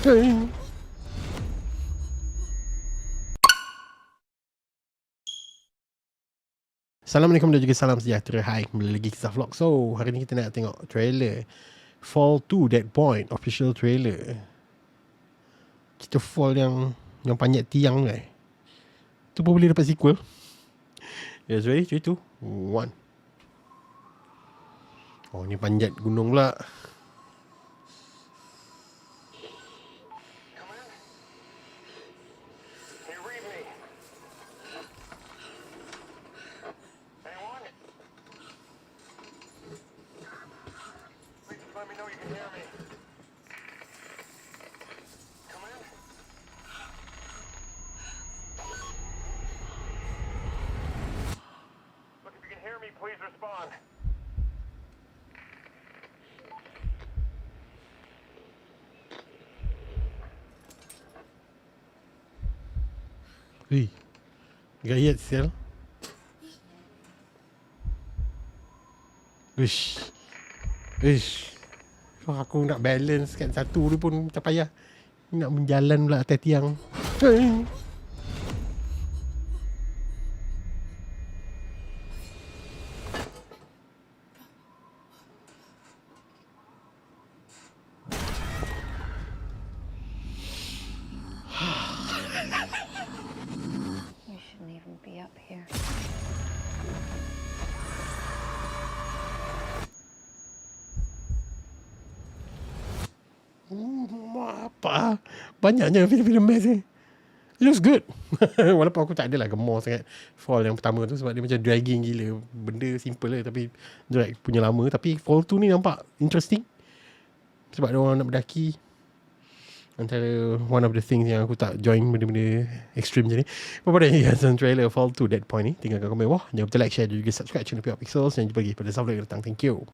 Assalamualaikum dan juga salam sejahtera. Hai, kembali lagi Kisah Vlog. So, hari ni kita nak tengok trailer Fall 2 Dead Point official trailer. Kita fall yang panjat tiang ni. Tu pun boleh dapat sequel. Yes, ready? 3, 2, 1. Oh, ni panjat gunung pula. Let me know you can hear me. Come in. Look, if you can hear me, please respond. Ui, gayat sial. Wish. Aku nak balance kat satu tu pun tak payah. Nak menjalan pula atas tiang. We shouldn't even be up here. Apa? Banyaknya filem-filem best ni. Looks good. Walaupun aku tak adalah gemar sangat Fall yang pertama tu sebab dia macam dragging gila. Benda simple lah tapi drag punya lama. Tapi Fall 2 ni nampak interesting. Sebab dia orang nak berdaki. Antara one of the things yang aku tak join benda-benda ekstrim macam ni. Apa pada yang trailer Fall 2 Dead Point ni, tinggalkan komen bawah. Jangan lupa like, share dan juga subscribe channel Pixels. Dan jumpa lagi pada Sabtu yang datang. Thank you.